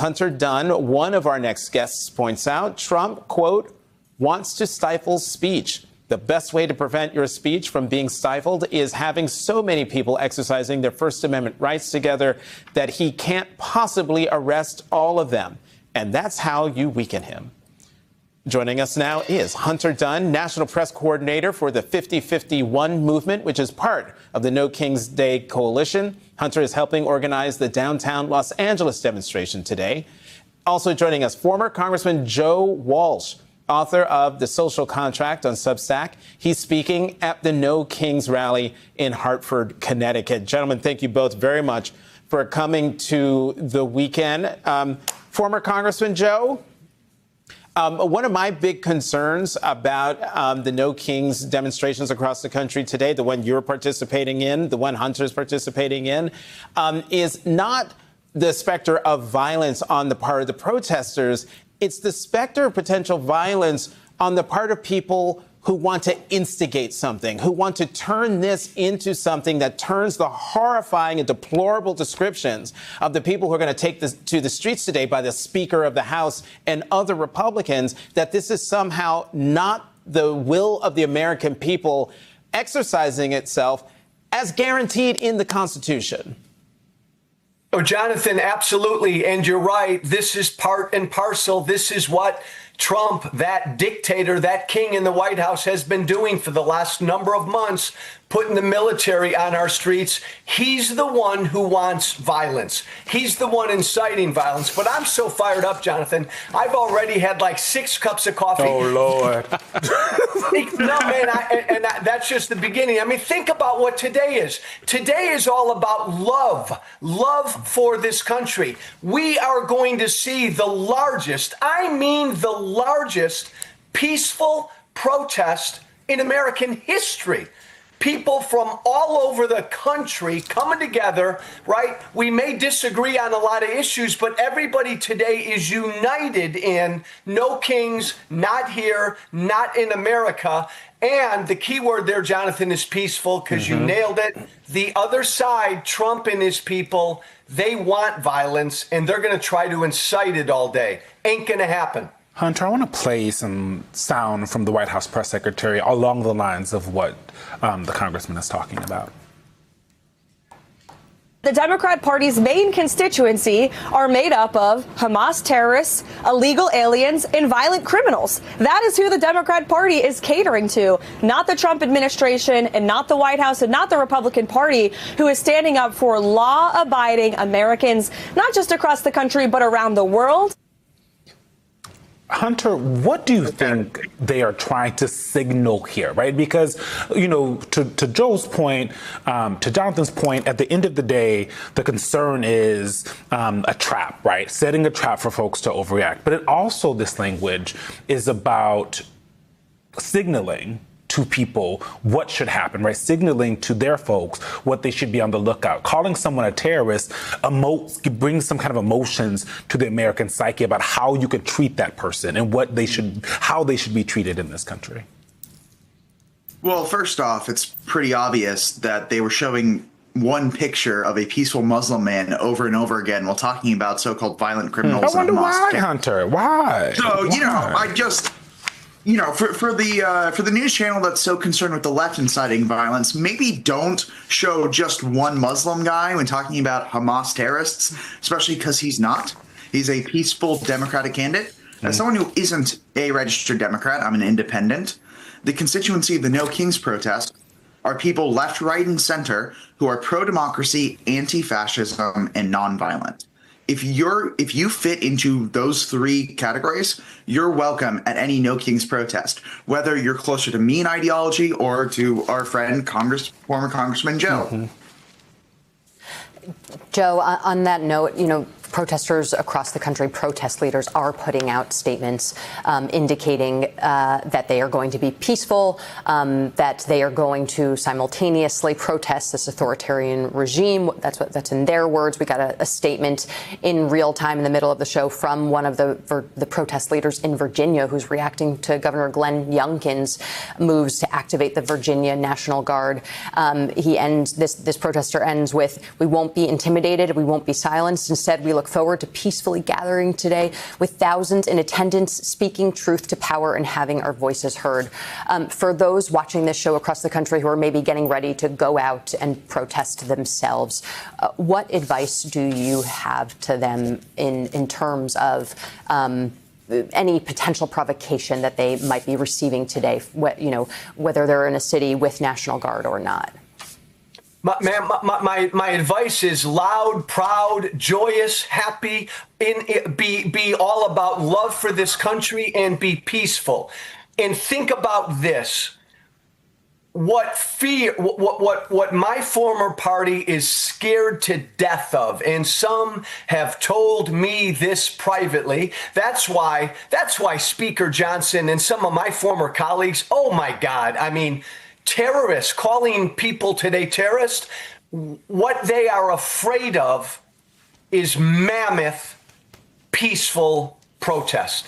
Hunter Dunn, one of our next guests, points out, Trump, quote, wants to stifle speech. The best way to prevent your speech from being stifled is having so many people exercising their First Amendment rights together that he can't possibly arrest all of them. And that's how you weaken him. Joining us now is Hunter Dunn, National Press Coordinator for the 5051 movement, which is part of the No Kings Day Coalition. Hunter is helping organize the downtown Los Angeles demonstration today. Also joining us, former Congressman Joe Walsh, author of The Social Contract on Substack. He's speaking at the No Kings rally in Hartford, Connecticut. Gentlemen, thank you both very much for coming to the weekend. Former Congressman Joe, one of my big concerns about the No Kings demonstrations across the country today, the one you're participating in, the one Hunter's participating in, is not the specter of violence on the part of the protesters. It's the specter of potential violence on the part of people who want to instigate something, who want to turn this into something that turns the horrifying and deplorable descriptions of the people who are going to take this to the streets today by the Speaker of the House and other Republicans, that this is somehow not the will of the American people exercising itself as guaranteed in the Constitution. Oh, Jonathan, absolutely. And you're right. This is part and parcel. This is what Trump, that dictator, that king in the White House, has been doing for the last number of months, putting the military on our streets. He's the one who wants violence. He's the one inciting violence. But I'm so fired up, Jonathan. I've already had like 6 cups of coffee. Oh, Lord. No, man, that's just the beginning. I mean, think about what today is. Today is all about love for this country. We are going to see the largest, the largest peaceful protest in American history. People from all over the country coming together, right? We may disagree on a lot of issues, but everybody today is united in no kings, not here, not in America. And the key word there, Jonathan, is peaceful, because you nailed it. The other side, Trump and his people, they want violence, and they're going to try to incite it all day. Ain't going to happen. Hunter, I want to play some sound from the White House press secretary along the lines of what the congressman is talking about. The Democrat Party's main constituency are made up of Hamas terrorists, illegal aliens, and violent criminals. That is who the Democrat Party is catering to, not the Trump administration and not the White House and not the Republican Party, who is standing up for law-abiding Americans, not just across the country, but around the world. Hunter, what do you think they are trying to signal here, right? Because, you know, to Joe's point, to Jonathan's point, at the end of the day, the concern is a trap, right? Setting a trap for folks to overreact. But it also, this language is about signaling to people what should happen, right? Signaling to their folks what they should be on the lookout. Calling someone a terrorist brings some kind of emotions to the American psyche about how you could treat that person and how they should be treated in this country. Well, first off, it's pretty obvious that they were showing one picture of a peaceful Muslim man over and over again while talking about so-called violent criminals. I wonder why, Hunter. Why? So, why? For the news channel that's so concerned with the left inciting violence, maybe don't show just one Muslim guy when talking about Hamas terrorists, especially because he's not. He's a peaceful Democratic candidate. As someone who isn't a registered Democrat, I'm an independent. The constituency of the No Kings protest are people left, right, and center who are pro-democracy, anti-fascism, and nonviolent. If you fit into those 3 categories, you're welcome at any No Kings protest, whether you're closer to me in ideology or to our friend, former Congressman Joe. Joe, on that note, protesters across the country, protest leaders are putting out statements indicating that they are going to be peaceful, that they are going to simultaneously protest this authoritarian regime. That's in their words. We got a statement in real time in the middle of the show from one of the protest leaders in Virginia who's reacting to Governor Glenn Youngkin's moves to activate the Virginia National Guard. This protester ends with, "We won't be intimidated. We won't be silenced. Instead, we look look forward to peacefully gathering today with thousands in attendance, speaking truth to power and having our voices heard. For those watching this show across the country who are maybe getting ready to go out and protest themselves, what advice do you have to them in terms of any potential provocation that they might be receiving today, whether they're in a city with National Guard or not? My advice is loud, proud, joyous, happy, be all about love for this country and be peaceful. And think about this. What my former party is scared to death of, and some have told me this privately. That's why Speaker Johnson and some of my former colleagues, oh my God, I mean, terrorists, calling people today terrorists, what they are afraid of is mammoth, peaceful protest.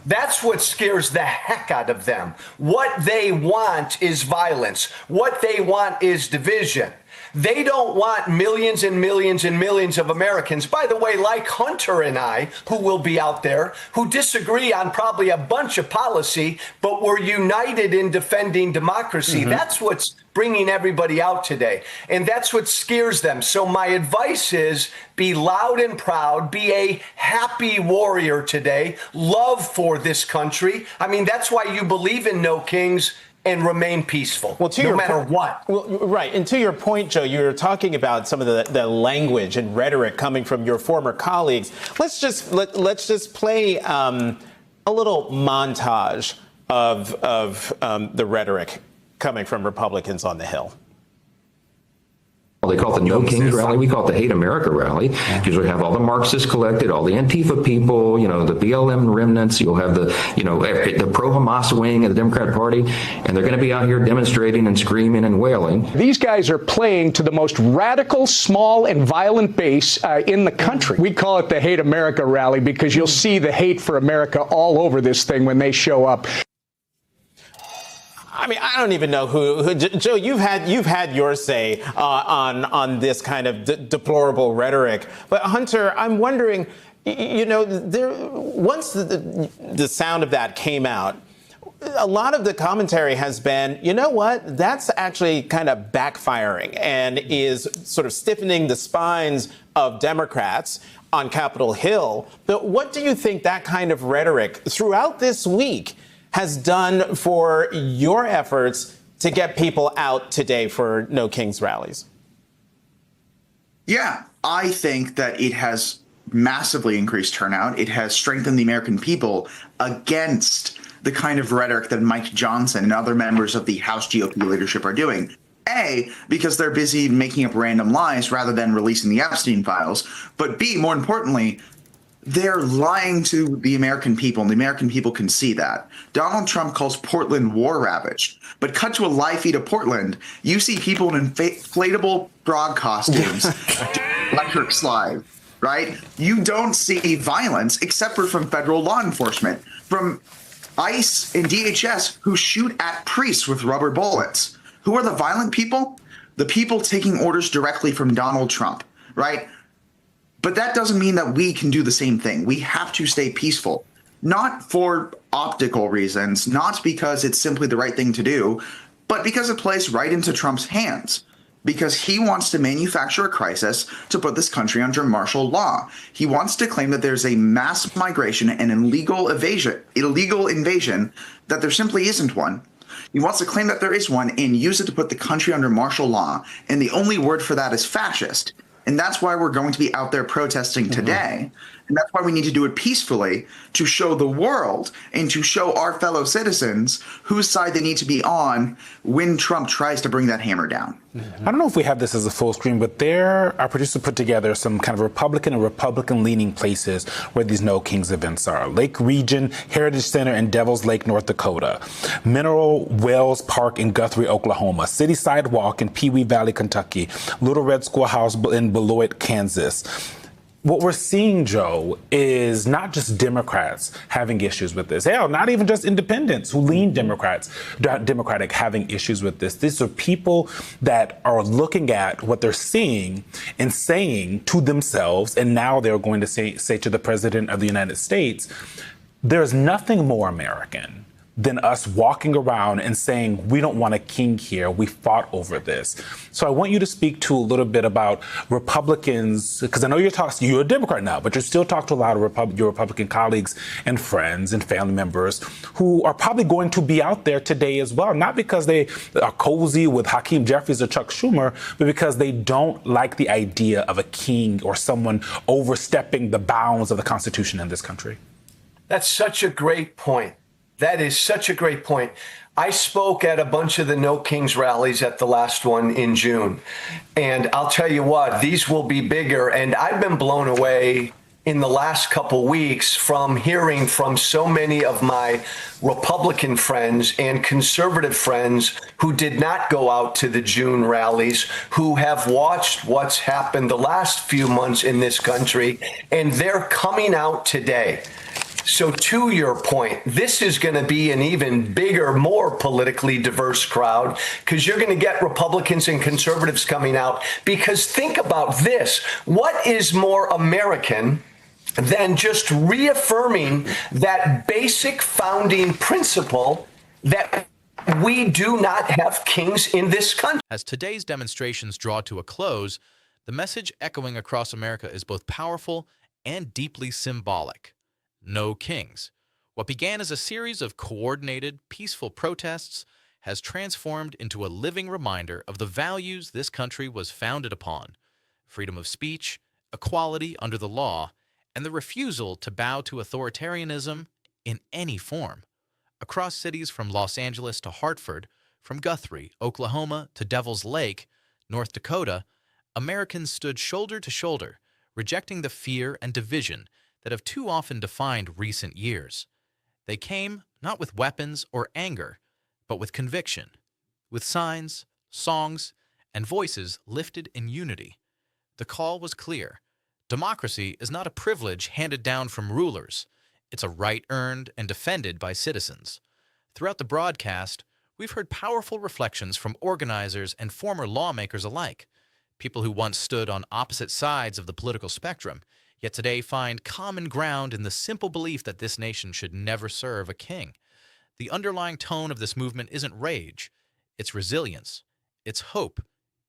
That's what scares the heck out of them. What they want is violence. What they want is division. They don't want millions and millions and millions of Americans, by the way, like Hunter and I, who will be out there, who disagree on probably a bunch of policy, but we're united in defending democracy. Mm-hmm. That's what's bringing everybody out today. And that's what scares them. So my advice is be loud and proud, be a happy warrior today, love for this country. I mean, that's why you believe in no kings and remain peaceful, no matter what. Well, right. And to your point, Joe, you were talking about some of the language and rhetoric coming from your former colleagues. Let's just play a little montage of the rhetoric coming from Republicans on the Hill. They call it the No Kings rally. We call it the Hate America rally. Because we have all the Marxists collected, all the Antifa people, the BLM remnants. You'll have the pro-Hamas wing of the Democrat Party, and they're going to be out here demonstrating and screaming and wailing. These guys are playing to the most radical, small, and violent base in the country. We call it the Hate America rally because you'll see the hate for America all over this thing when they show up. I mean, I don't even know who Joe, you've had your say on this kind of deplorable rhetoric. But Hunter, I'm wondering, once the sound of that came out, a lot of the commentary has been, you know what, that's actually kind of backfiring and is sort of stiffening the spines of Democrats on Capitol Hill. But what do you think that kind of rhetoric throughout this week has done for your efforts to get people out today for No Kings rallies? Yeah, I think that it has massively increased turnout. It has strengthened the American people against the kind of rhetoric that Mike Johnson and other members of the House GOP leadership are doing. A, because they're busy making up random lies rather than releasing the Epstein files. But B, more importantly, they're lying to the American people, and the American people can see that. Donald Trump calls Portland war-ravaged, but cut to a live feed of Portland, you see people in inflatable frog costumes, electric slide, right? You don't see violence except for from federal law enforcement, from ICE and DHS who shoot at priests with rubber bullets. Who are the violent people? The people taking orders directly from Donald Trump, right? But that doesn't mean that we can do the same thing. We have to stay peaceful, not for optical reasons, not because it's simply the right thing to do, but because it plays right into Trump's hands, because he wants to manufacture a crisis to put this country under martial law. He wants to claim that there's a mass migration and illegal invasion, that there simply isn't one. He wants to claim that there is one and use it to put the country under martial law. And the only word for that is fascist. And that's why we're going to be out there protesting today. And that's why we need to do it peacefully, to show the world and to show our fellow citizens whose side they need to be on when Trump tries to bring that hammer down. I don't know if we have this as a full screen, but our producer put together some kind of Republican-leaning places where these No Kings events are. Lake Region Heritage Center in Devils Lake, North Dakota. Mineral Wells Park in Guthrie, Oklahoma. City Sidewalk in Pewee Valley, Kentucky. Little Red Schoolhouse in Beloit, Kansas. what we're seeing, Joe, is not just Democrats having issues with this. Hell, not even just independents who lean Democratic having issues with this. These are people that are looking at what they're seeing and saying to themselves, and now they're going to say to the President of the United States, there's nothing more American than us walking around and saying, we don't want a king here. We fought over this. So I want you to speak to a little bit about Republicans, because I know you're a Democrat now, but you still talk to a lot of your Republican colleagues and friends and family members who are probably going to be out there today as well, not because they are cozy with Hakeem Jeffries or Chuck Schumer, but because they don't like the idea of a king or someone overstepping the bounds of the Constitution in this country. That's such a great point. That is such a great point. I spoke at a bunch of the No Kings rallies at the last one in June. And I'll tell you what, these will be bigger. And I've been blown away in the last couple weeks from hearing from so many of my Republican friends and conservative friends who did not go out to the June rallies, who have watched what's happened the last few months in this country, and they're coming out today. So to your point, this is going to be an even bigger, more politically diverse crowd because you're going to get Republicans and conservatives coming out. Because think about this. What is more American than just reaffirming that basic founding principle that we do not have kings in this country? As today's demonstrations draw to a close, the message echoing across America is both powerful and deeply symbolic. No kings. What began as a series of coordinated, peaceful protests has transformed into a living reminder of the values this country was founded upon: freedom of speech, equality under the law, and the refusal to bow to authoritarianism in any form. Across cities from Los Angeles to Hartford, from Guthrie, Oklahoma to Devil's Lake, North Dakota, Americans stood shoulder to shoulder, rejecting the fear and division that have too often defined recent years. They came not with weapons or anger, but with conviction, with signs, songs, and voices lifted in unity. The call was clear. Democracy is not a privilege handed down from rulers. It's a right earned and defended by citizens. Throughout the broadcast, we've heard powerful reflections from organizers and former lawmakers alike, people who once stood on opposite sides of the political spectrum, yet today find common ground in the simple belief that this nation should never serve a king. The underlying tone of this movement isn't rage, it's resilience, it's hope,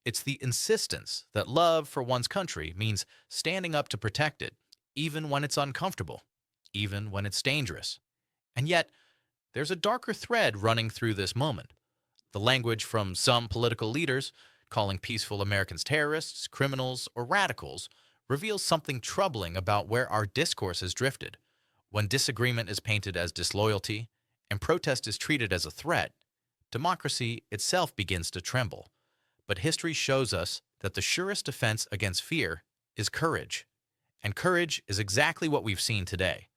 it's the insistence that love for one's country means standing up to protect it, even when it's uncomfortable, even when it's dangerous. And yet, there's a darker thread running through this moment. The language from some political leaders, calling peaceful Americans terrorists, criminals, or radicals, reveals something troubling about where our discourse has drifted. When disagreement is painted as disloyalty and protest is treated as a threat, democracy itself begins to tremble. But history shows us that the surest defense against fear is courage. And courage is exactly what we've seen today.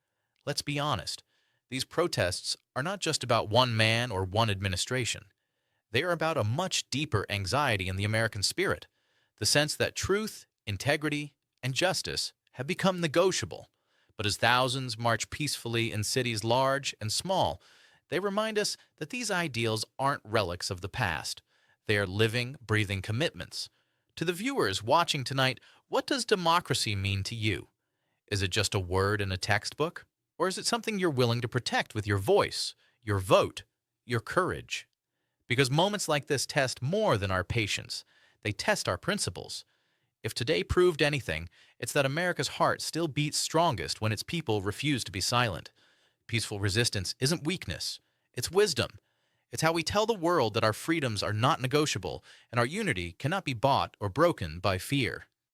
Let's be honest, these protests are not just about one man or one administration. They are about a much deeper anxiety in the American spirit, the sense that truth, integrity, and justice have become negotiable. But as thousands march peacefully in cities large and small, they remind us that these ideals aren't relics of the past. They are living, breathing commitments. To the viewers watching tonight, what does democracy mean to you? Is it just a word in a textbook? Or is it something you're willing to protect with your voice, your vote, your courage? Because moments like this test more than our patience. They test our principles. If today proved anything, it's that America's heart still beats strongest when its people refuse to be silent. Peaceful resistance isn't weakness, it's wisdom. It's how we tell the world that our freedoms are not negotiable and our unity cannot be bought or broken by fear.